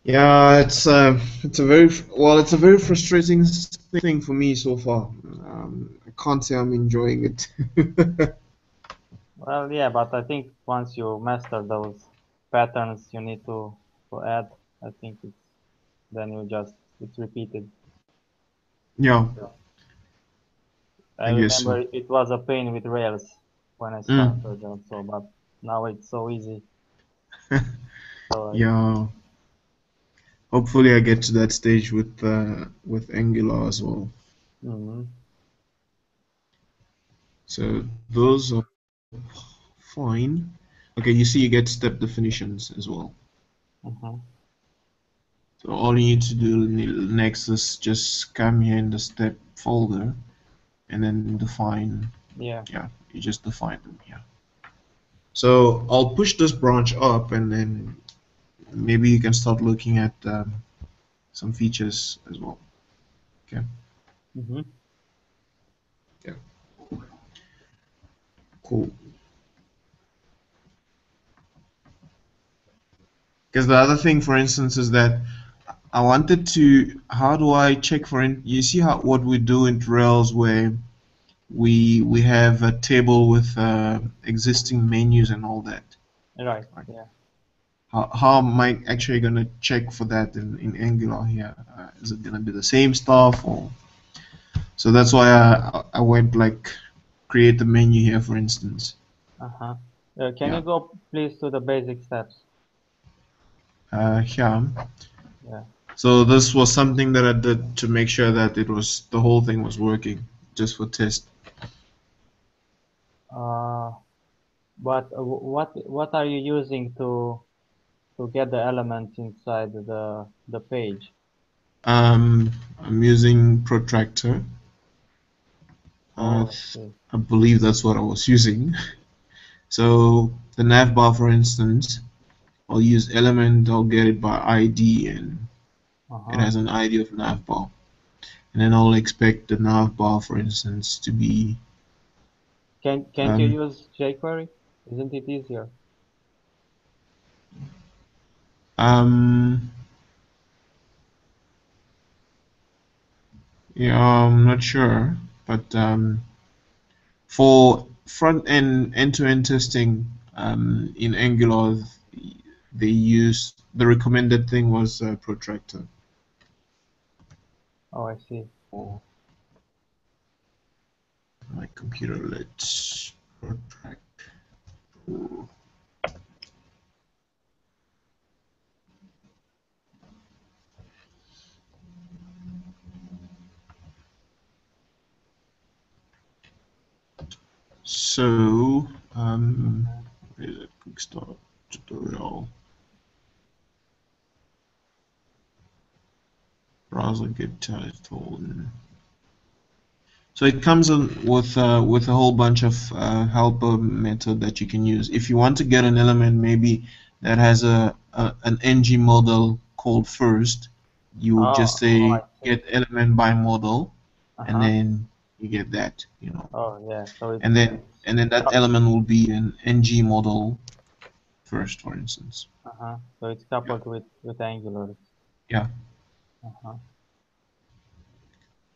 Yeah, it's a very frustrating thing for me so far. I can't say I'm enjoying it. Well, yeah, but I think once you master those patterns you need to add, I think then it's repeated. Yeah, I I guess remember so. it was a pain with Rails when I Mm. started also, but now it's so easy. So Yeah, hopefully I get to that stage with Angular as well. mm-hmm. So those are fine. Okay, you see you get step definitions as well. Mm-hmm. So all you need to do next is just come here in the step folder and then define. Yeah. Yeah, you just define them here. So I'll push this branch up and then maybe you can start looking at some features as well. Okay. Mm-hmm. Yeah. Cool. Because the other thing, for instance, is that I wanted to. How do I check for? You see how what we do in Rails, where we have a table with existing menus and all that. Right. Right? Yeah. How am I actually gonna check for that in Angular here? Is it gonna be the same stuff or? So that's why I went like create the menu here, for instance. Uh-huh. Can you Yeah. go please to the basic steps? Here. Yeah. So this was something that I did to make sure that the whole thing was working, just for test. Uh, but what are you using to get the elements inside the page? I'm using protractor. Oh, I see. I believe that's what I was using. So the nav bar, for instance, I'll use element. I'll get it by ID, and it Uh-huh. has an ID of nav bar. And then I'll expect the nav bar, for instance, to be Can't you um, use jQuery? Isn't it easier? um, yeah, I'm not sure, but for front end-to-end testing in Angular, they use the recommended thing was protractor. Oh, I see. Or my computer, let's protract. So, where is it? Quick start tutorial. Browser get title. So it comes in with a whole bunch of helper method that you can use. If you want to get an element maybe that has an ng model called first, you would just Oh, I say see. get element by model, and Uh-huh. then you get that, you know. Oh, yeah. So And then that element will be an ng model first, for instance. uh-huh. So it's Yeah, coupled with Angular. yeah. Uh-huh.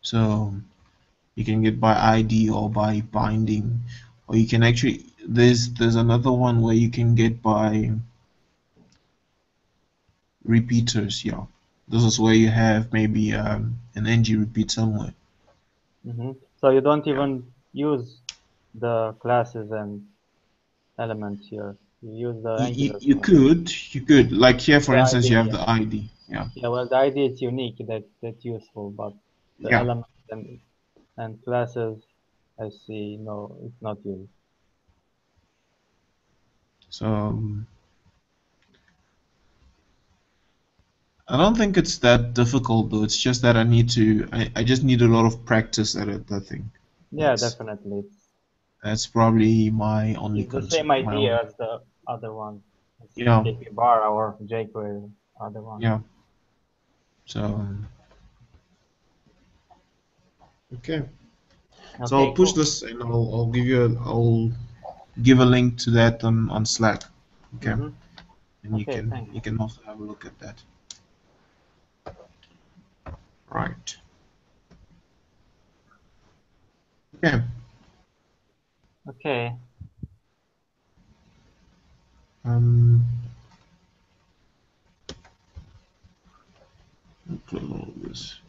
So you can get by ID or by binding, or you can actually there's another one where you can get by repeaters. Yeah, this is where you have maybe an ng repeat somewhere. Mm-hmm. So you don't Yeah, even use the classes and elements here. You use the you, you, Angular you stuff. could you could like here for The instance you ID, have yeah. the ID. Yeah, Yeah, well, the ID is unique. That's useful, but the yeah. elements and classes, I see. No, it's not used. So I don't think it's that difficult though. It's just that I just need a lot of practice at it. I think Yeah, that's definitely. that's probably my only It's the concern. same My only idea as the other one. It's yeah, KP bar or jQuery, other one. yeah. So okay. So I'll Okay, push cool. this and I'll give a link to that on Slack. Okay. Mm-hmm. And you Okay, can thanks. you can also have a look at that. Right. Okay. Okay. Um I'll close all of this.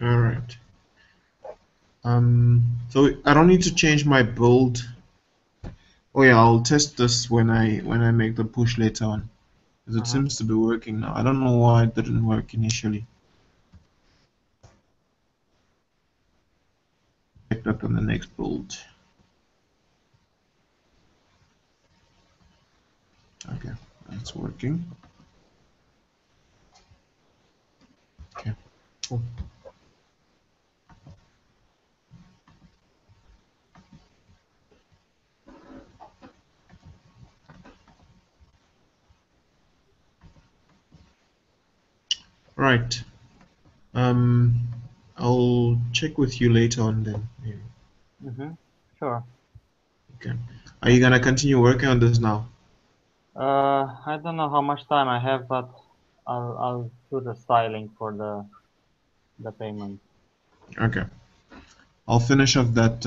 All right. So I don't need to change my build. Oh yeah, I'll test this when I make the push later on. Because it Uh-huh. seems to be working now. I don't know why it didn't work initially. Check that on the next build. Okay, that's working. Okay, cool. Right. Um, I'll check with you later on then. Maybe. Mm-hmm. Sure. Okay. Are you gonna continue working on this now? I don't know how much time I have, but I'll do the styling for the payment. Okay. I'll finish off that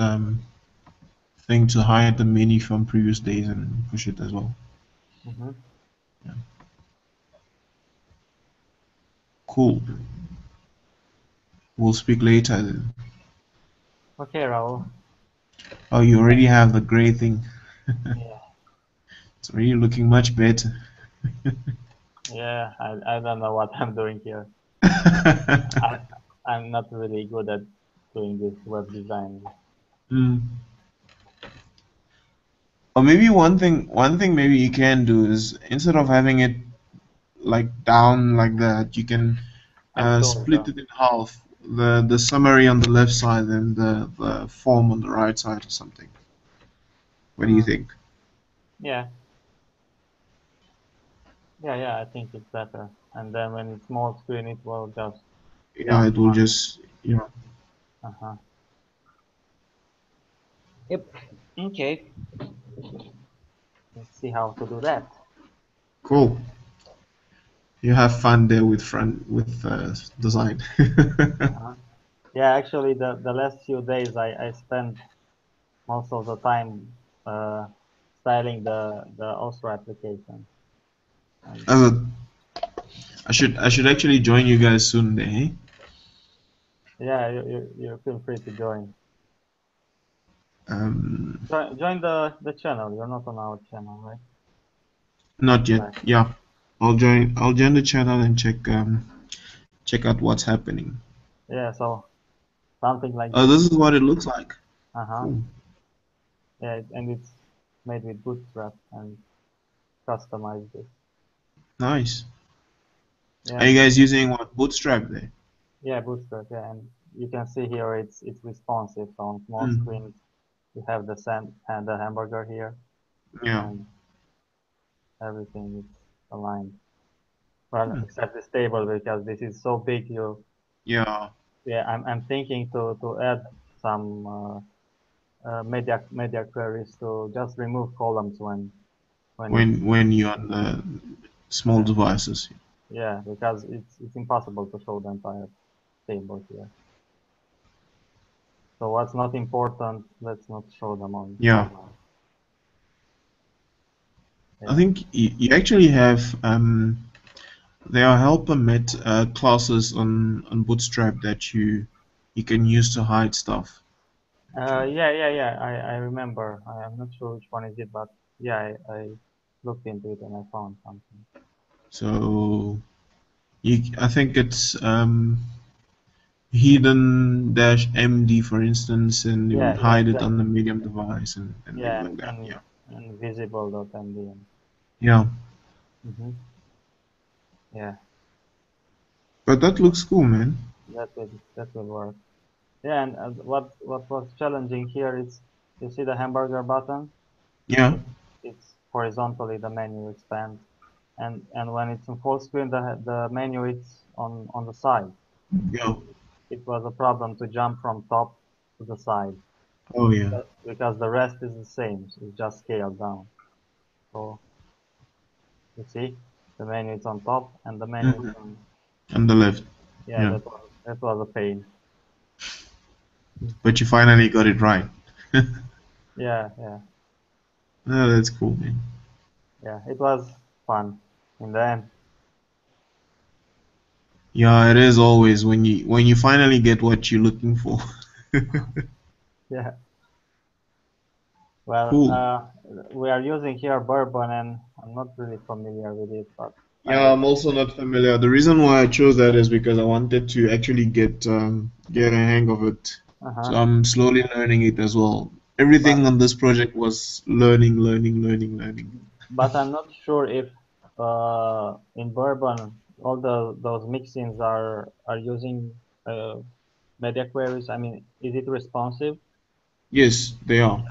thing to hide the menu from previous days and push it as well. Mm-hmm. Yeah. Cool. We'll speak later then. Okay, Raul. Oh, you already have the gray thing. Yeah. It's already looking much better. Yeah. I don't know what I'm doing here. I I'm not really good at doing this web design. Mm. Or maybe one thing maybe you can do is instead of having it like down like that, you can Include split it in half. The summary on the left side and the form on the right side or something. What do you mm, think? yeah, yeah. I think it's better. And then when it's small screen, it will just Yeah, jump it will on. just Uh-huh. Yep. Okay. Let's see how to do that. cool. You have fun there with front with design. Uh-huh. Yeah, actually, the last few days I spent most of the time uh, styling the Osro application. And Uh, I should actually join you guys soon, eh? yeah, you feel free to join. Um, Join the channel. You're not on our channel, right? not yet. Right. Yeah, I'll join the channel and check out what's happening. Yeah, so something like Oh, this. this is what it looks like. Uh-huh. Cool. Yeah, and it's made with Bootstrap and customized it. Nice. Yeah, Are you guys using what Bootstrap there? yeah, Bootstrap. Yeah, and you can see here it's responsive. So on small Mm. screens, you have the sand and the hamburger here, Yeah. and everything is aligned. Well, Hmm. except this table because this is so big. Yeah. Yeah, I'm thinking to add some media queries to just remove columns when it's When you're on the small yeah, devices. yeah, because it's impossible to show the entire table here. So what's not important, let's not show them on Yeah. mobile. I Yeah. think you actually have there are helper met classes on Bootstrap that you can use to hide stuff. Yeah. I remember. I'm not sure which one is it, but yeah, I looked into it and I found something. So I think it's hidden dash MD for instance, and you would Yeah, hide it on exactly. the medium device and things Yeah, like that. Yeah. and visible.mdn. Yeah. Mm-hmm. Yeah, But that looks cool, man. that will work. Yeah, and what was challenging here is you see the hamburger button. Yeah. It, it's horizontally the menu expands, and when it's in full screen, the menu is on the side. Yeah. So it was a problem to jump from top to the side Oh yeah. because the rest is the same. So it's just scaled down. So you see, the menu is on top and the menu is Mhm. on. On the left. Yeah, Yeah. that was a pain. But you finally got it right. Yeah. Oh, that's cool, man. Yeah, it was fun in the end. Yeah, it is always when you finally get what you're looking for. Yeah. Well, Cool. we are using here bourbon, and I'm not really familiar with it, but Yeah, I'm also not familiar. The reason why I chose that is because I wanted to actually get a hang of it. So uh-huh. I'm slowly learning it as well. But Everything on this project was learning, learning, learning, learning. but I'm not sure if in bourbon all those mixins are using media queries. I mean, is it responsive? Yes, they are.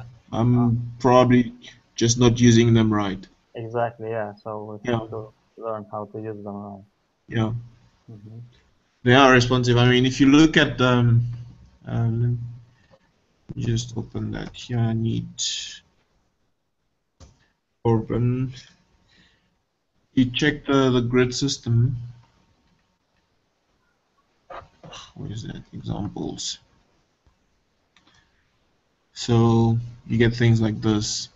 Uh, I'm probably just not using them right. exactly, yeah. So we have Yeah, to learn how to use them right. yeah. Hmm. They are responsive. I mean, if you look at let me just open that here. I need open. You check the grid system. What is that? Examples. So you get things like this,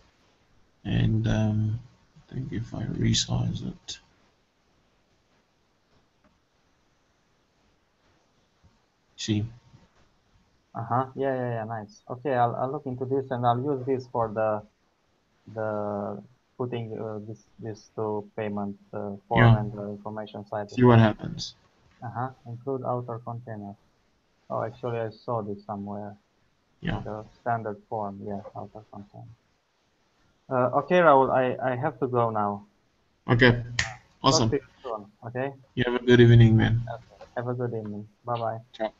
and I think if I resize it, see, Uh-huh. Yeah. Nice. Okay, I'll look into this and I'll use this for the putting this to payment form yeah, and the information side to see what side. happens. Uh-huh. Include outer container. Oh, actually, I saw this somewhere. Yeah. in the standard form. Yeah, outer content. Okay, Raul, I have to go now. Okay. Talk to Awesome. you soon. Okay. You have a good evening, man. Okay. Have a good evening. Bye bye. Ciao.